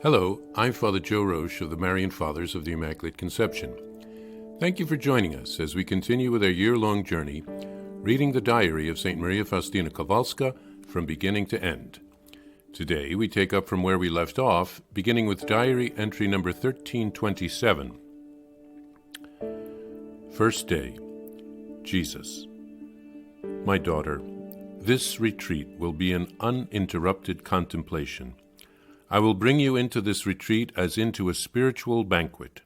Hello, I'm Father Joe Roesch of the Marian Fathers of the Immaculate Conception. Thank you for joining us as we continue with our year-long journey, reading the diary of St. Maria Faustina Kowalska from beginning to end. Today we take up from where we left off, beginning with diary entry number 1327. First day, Jesus. My daughter, this retreat will be an uninterrupted contemplation. I will bring you into this retreat as into a spiritual banquet.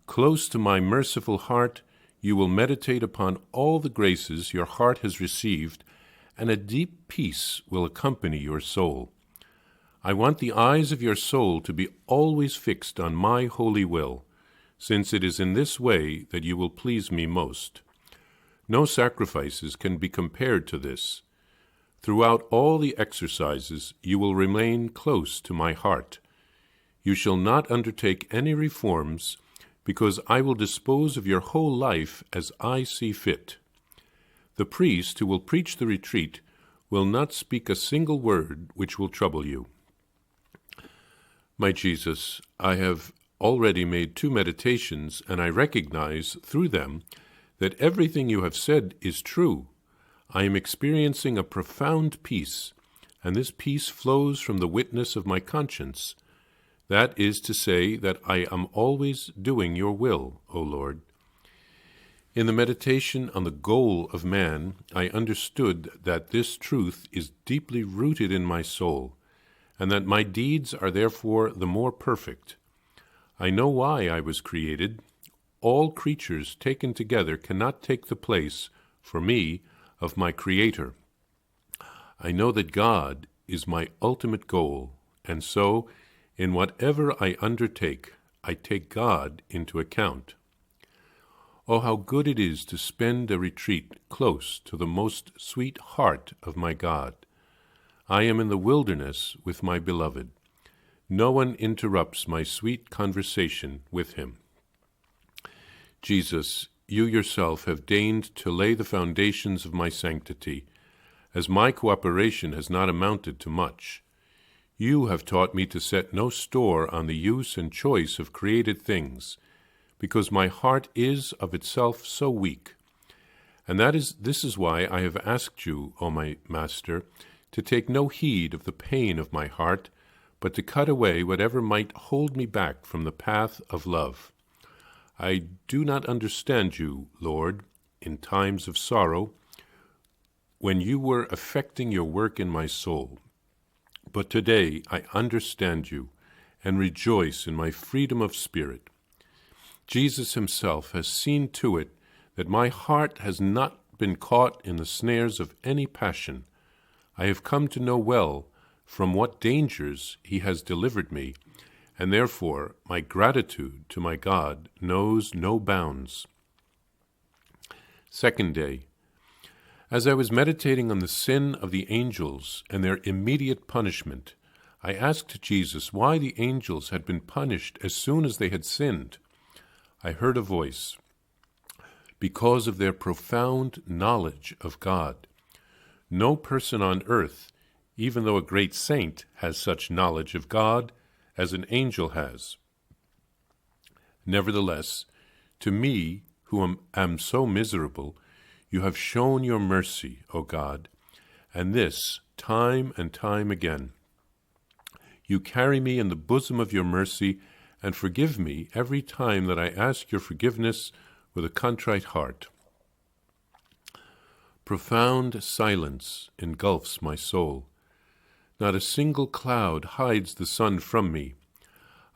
Close to my merciful heart, you will meditate upon all the graces your heart has received, and a deep peace will accompany your soul. I want the eyes of your soul to be always fixed on my holy will, since it is in this way that you will please me most. No sacrifices can be compared to this. Throughout all the exercises, you will remain close to my heart. You shall not undertake any reforms, because I will dispose of your whole life as I see fit. The priest who will preach the retreat will not speak a single word which will trouble you. My Jesus, I have already made 2 meditations, and I recognize through them that everything you have said is true. I am experiencing a profound peace, and this peace flows from the witness of my conscience. That is to say that I am always doing your will, O Lord. In the meditation on the goal of man, I understood that this truth is deeply rooted in my soul, and that my deeds are therefore the more perfect. I know why I was created. All creatures taken together cannot take the place, for me, of my Creator. I know that God is my ultimate goal, and so, in whatever I undertake, I take God into account. Oh, how good it is to spend a retreat close to the most sweet heart of my God. I am in the wilderness with my beloved. No one interrupts my sweet conversation with him. Jesus, you yourself have deigned to lay the foundations of my sanctity, as my cooperation has not amounted to much. You have taught me to set no store on the use and choice of created things, because my heart is of itself so weak. And this is why I have asked you, O my Master, to take no heed of the pain of my heart, but to cut away whatever might hold me back from the path of love. I do not understand you, Lord, in times of sorrow, when you were effecting your work in my soul. But today I understand you and rejoice in my freedom of spirit. Jesus himself has seen to it that my heart has not been caught in the snares of any passion. I have come to know well from what dangers he has delivered me, and therefore my gratitude to my God knows no bounds. Second day. As I was meditating on the sin of the angels and their immediate punishment, I asked Jesus why the angels had been punished as soon as they had sinned. I heard a voice, because of their profound knowledge of God. No person on earth, even though a great saint, has such knowledge of God as an angel has. Nevertheless, to me, who am so miserable, you have shown your mercy, O God, and this time and time again. You carry me in the bosom of your mercy and forgive me every time that I ask your forgiveness with a contrite heart. Profound silence engulfs my soul. Not a single cloud hides the sun from me.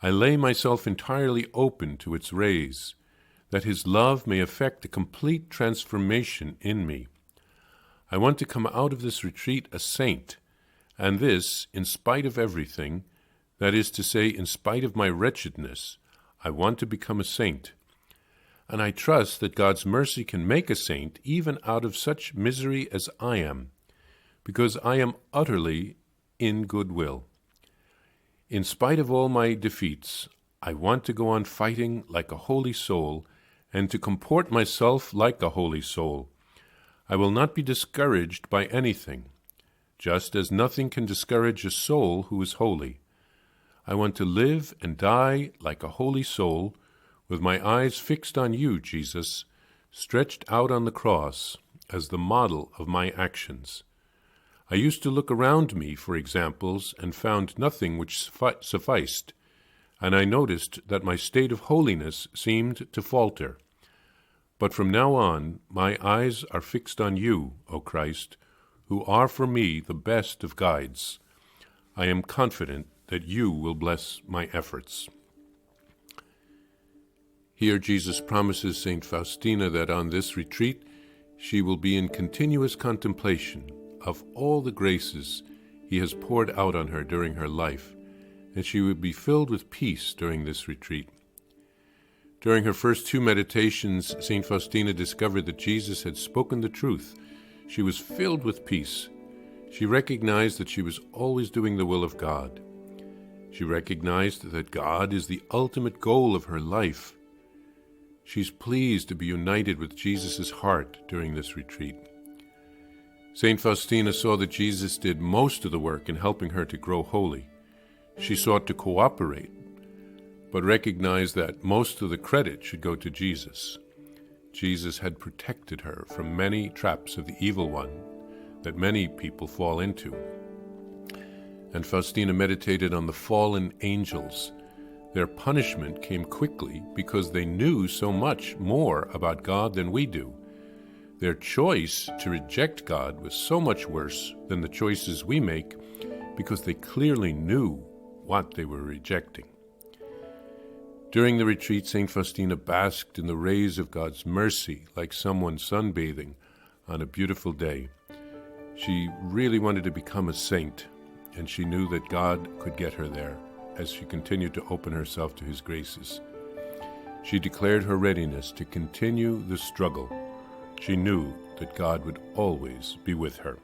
I lay myself entirely open to its rays, that his love may effect a complete transformation in me. I want to come out of this retreat a saint, and this in spite of everything, that is to say, in spite of my wretchedness. I want to become a saint. And I trust that God's mercy can make a saint even out of such misery as I am, because I am utterly in goodwill. In spite of all my defeats, I want to go on fighting like a holy soul and to comport myself like a holy soul. I will not be discouraged by anything, just as nothing can discourage a soul who is holy. I want to live and die like a holy soul, with my eyes fixed on you, Jesus, stretched out on the cross as the model of my actions. I used to look around me for examples and found nothing which sufficed, and I noticed that my state of holiness seemed to falter. But from now on, my eyes are fixed on you, O Christ, who are for me the best of guides. I am confident that you will bless my efforts. Here Jesus promises St. Faustina that on this retreat she will be in continuous contemplation of all the graces he has poured out on her during her life, and she would be filled with peace during this retreat. During her first 2 meditations, St. Faustina discovered that Jesus had spoken the truth. She was filled with peace. She recognized that she was always doing the will of God. She recognized that God is the ultimate goal of her life. She's pleased to be united with Jesus' heart during this retreat. St. Faustina saw that Jesus did most of the work in helping her to grow holy. She sought to cooperate, but recognized that most of the credit should go to Jesus. Jesus had protected her from many traps of the evil one that many people fall into. And Faustina meditated on the fallen angels. Their punishment came quickly because they knew so much more about God than we do. Their choice to reject God was so much worse than the choices we make because they clearly knew what they were rejecting. During the retreat, St. Faustina basked in the rays of God's mercy like someone sunbathing on a beautiful day. She really wanted to become a saint, and she knew that God could get her there as she continued to open herself to his graces. She declared her readiness to continue the struggle. She knew that God would always be with her.